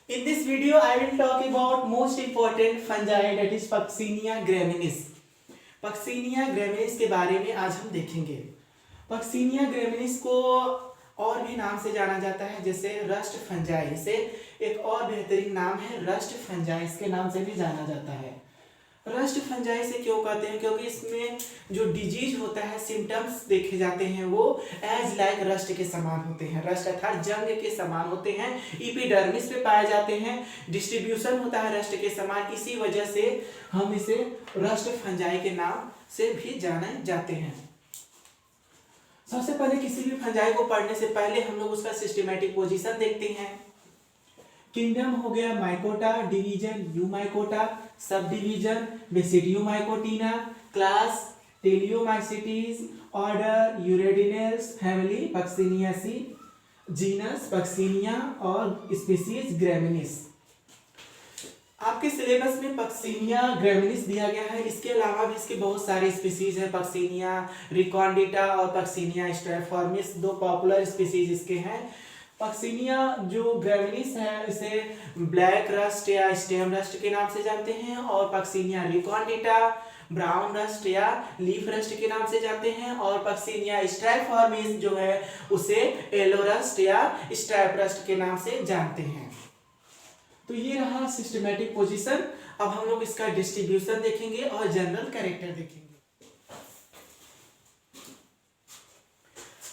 In this video, I will talk about most important fungi, that is Puccinia graminis. Puccinia graminis के बारे में आज हम देखेंगे। Puccinia graminis को और भी नाम से जाना जाता है, जैसे रस्ट फंजाई। इसे एक और बेहतरीन नाम है रस्ट फंजाई, इसके नाम से भी जाना जाता है। रस्ट फंजाई से क्यों कहते हैं? क्योंकि इसमें जो डिजीज होता है, सिम्टम्स देखे जाते हैं, वो एज लाइक रस्ट के समान होते हैं। रस्ट अर्थात जंग के समान होते हैं, इपिडर्मिस पे पाए जाते हैं, डिस्ट्रीब्यूशन होता है रस्ट के समान। इसी वजह से हम इसे रस्ट फंजाई के नाम से भी जाने जाते हैं। सबसे पहले किसी भी फंजाई को पढ़ने से पहले हम लोग उसका सिस्टमैटिक पोजीशन देखते हैं। किंगडम हो गया mycota, division eumycota, subdivision basidiomycotina, class teliomycetes, order uredinales, family pucciniaceae, genus puccinia और स्पीसीज ग्रेमिनिस। आपके सिलेबस में पक्सिनिया ग्रेमिनिस दिया गया है। इसके अलावा भी इसके बहुत सारे स्पीसीज हैं, पक्सिनिया रिकॉन्डिटा और पक्सिनिया स्ट्राइफॉर्मिस, दो पॉपुलर स्पीसीज इसके हैं। पक्सिनिया जो ग्रेमिनिस है इसे ब्लैक रस्ट या स्टेम रस्ट के नाम से जानते हैं, और पक्सिनिया रिकॉन्डिटा ब्राउन रस्ट या लीफ रस्ट के नाम से जानते हैं, और पक्सिनिया स्ट्राइफॉर्मिस जो है उसे येलो रस्ट या स्ट्राइप रस्ट के नाम से जानते हैं। तो ये रहा सिस्टमैटिक पोजीशन। अब हम लोग इसका डिस्ट्रीब्यूशन देखेंगे और जनरल कैरेक्टर देखेंगे।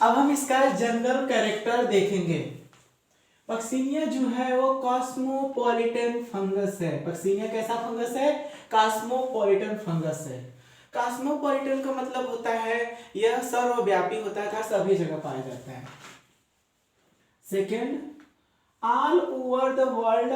अब हम इसका जनरल कैरेक्टर देखेंगे। पक्सिनिया जो है वो कॉस्मोपॉलिटन फंगस है। पक्सिनिया कैसा फंगस है? कॉस्मोपॉलिटन फंगस है। कॉस्मोपॉलिटन का मतलब होता है यह सर्वव्यापी होता है, सभी जगह पाया जाता है। Second, all over the world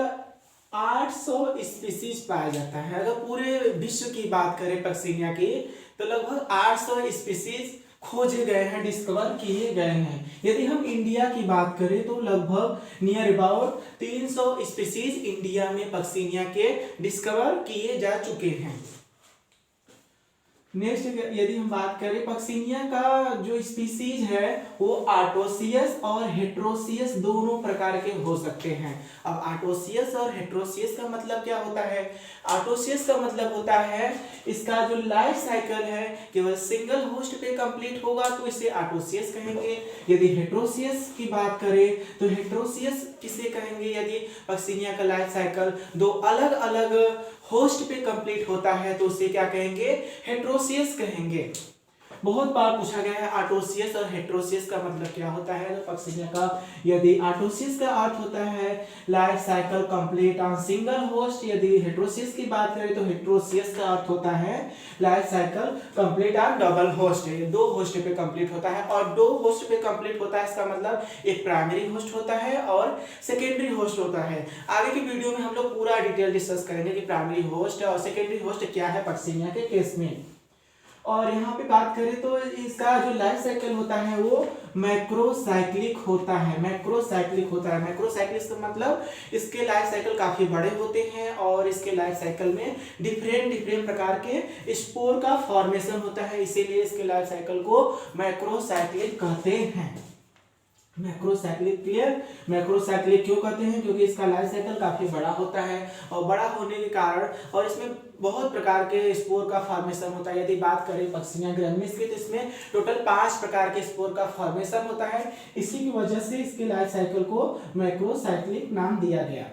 800 species पाया जाता है। अगर पूरे विश्व की बात करें पक्सिनिया की, तो लगभग 800 स्पीसीज खोजे गए हैं, डिस्कवर किए गए हैं। यदि हम इंडिया की बात करें तो लगभग नियर अबाउट 300 स्पीसीज इंडिया में पक्सिनिया के डिस्कवर किए जा चुके हैं। नेक्स्ट यदि हम बात करें पक्सिनिया का जो स्पीसीज है वो आटोसियस और हेट्रोसियस दोनों प्रकार के हो सकते हैं। अब आटोसियस और हेट्रोसियस का मतलब क्या होता है? आटोसियस का मतलब होता है इसका जो लाइफ साइकिल है केवल सिंगल होस्ट पे कंप्लीट होगा तो इसे आटोसियस कहेंगे। यदि हेट्रोसियस की बात करें तो हेट्रोसियस किसे कहेंगे? यदि पक्सिनिया का लाइफ साइकिल दो अलग अलग होस्ट पे कंप्लीट होता है तो उसे क्या कहेंगे? हेट्रोसियस कहेंगे। बहुत बार पूछा गया है आटोसियस और हेट्रोसियस का मतलब क्या होता है तो पक्सिनिया का। यदि आटोसियस का अर्थ होता है life cycle complete on single host, यदि हेट्रोसियस की बात करें तो हेट्रोसियस का अर्थ होता है life cycle complete on double host, दो होस्ट पे कंप्लीट होता है। और दो होस्ट पे कंप्लीट होता है इसका मतलब एक प्राइमरी होस्ट होता है और सेकेंडरी होस्ट होता है। आगे की वीडियो में हम लोग पूरा डिटेल डिस्कस करेंगे कि प्राइमरी होस्ट और सेकेंडरी होस्ट क्या है पक्सिनिया के केस में। और यहाँ पे बात करें तो इसका जो लाइफ साइकिल होता है वो मैक्रोसाइक्लिक होता है। मैक्रोसाइक्लिक होता है। मैक्रोसाइक्लिक का मतलब इसके लाइफ साइकिल काफी बड़े होते हैं और इसके लाइफ साइकिल में डिफरेंट प्रकार के स्पोर का फॉर्मेशन होता है, इसीलिए इसके लाइफ साइकिल को मैक्रोसाइक्लिक कहते हैं। Macrocyclic clear? मैक्रोसाइक्लिक क्यों कहते हैं? क्योंकि इसका लाइफ साइकिल काफी बड़ा होता है और बड़ा होने के कारण और इसमें बहुत प्रकार के स्पोर का फॉर्मेशन होता है। यदि बात करें पक्सिनिया ग्रेमिनिस की तो इसमें टोटल 5 प्रकार के स्पोर का फॉर्मेशन होता है। इसी की वजह से इसके लाइफ साइकिल को मैक्रोसाइक्लिक नाम दिया गया।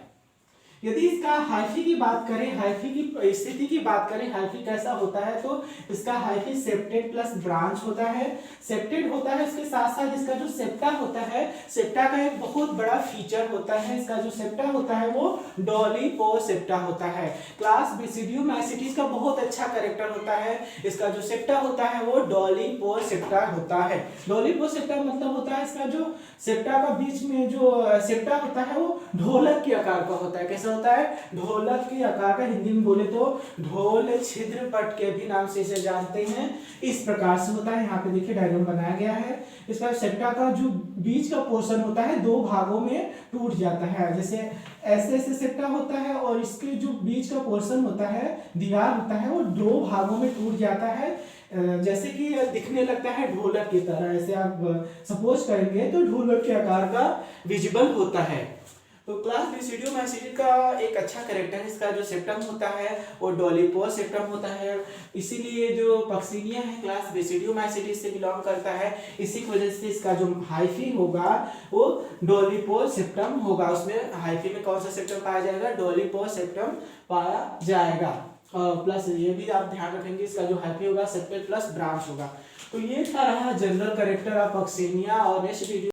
यदि इसका हाइफी की बात करें, हाइफी की स्थिति की बात करें, हाइफी कैसा होता है तो इसका हाइफी सेप्टेड प्लस ब्रांच होता है। सेप्टेड होता है, इसके साथ साथ इसका जो सेप्टा होता है, सेप्टा का एक बहुत बड़ा फीचर होता है, इसका जो सेप्टा होता है वो डॉलीपोसेप्टा होता है। क्लास बेसिडियोमाइसिटीज का बहुत अच्छा कैरेक्टर होता है, इसका जो सेप्टा होता है वो डॉलीपोसेप्टा होता है। डॉलीपोसेप्टा मतलब होता है इसका जो सेप्टा का बीच में जो सेप्टा होता है वो ढोलक के आकार का होता है। कैसा होता है? ढोलक के आकार का। हिंदी में बोले तो ढोल छिद्र पट के भी नाम से इसे जानते हैं। इस प्रकार से होता है। यहाँ पे देखिए डायग्राम बनाया गया है। इसका सेप्टा का जो बीच का पोर्शन होता है दो भागों में टूट जाता है। जैसे ऐसे ऐसे सेप्टा होता है और इसके जो बीच का पोर्शन होता है, दीवार होता है, वो दो भागों में टूट जाता है। जैसे कि दिखने लगता है ढोलक की तरह। ऐसे आप सपोज करेंगे तो ढोलक के आकार का विजिबल होता है। तो क्लास बेसिडियोमाइसीटी का एक अच्छा कैरेक्टर, इसका जो सेप्टम होता है वो डोलिपोल सेप्टम होता है, इसीलिए जो पक्सिनिया है क्लास बेसिडियोमाइसीटी से बिलोंग करता है, इसी की वजह से इसका जो हाइफी होगा वो डोलिपोल सेप्टम होगा। उसमें हाइफी में कौन सा सेप्टम पाया जाएगा, डोलिपोल सेप्टम पाया जाएगा। प्लस ये भी आप ध्यान रखेंगे, इसका जो हाइफी होगा सेप्टल प्लस ब्रांच होगा। तो ये था रहा जनरल कैरेक्टर ऑफ पक्सिनिया। और नेक्स्ट वीडियो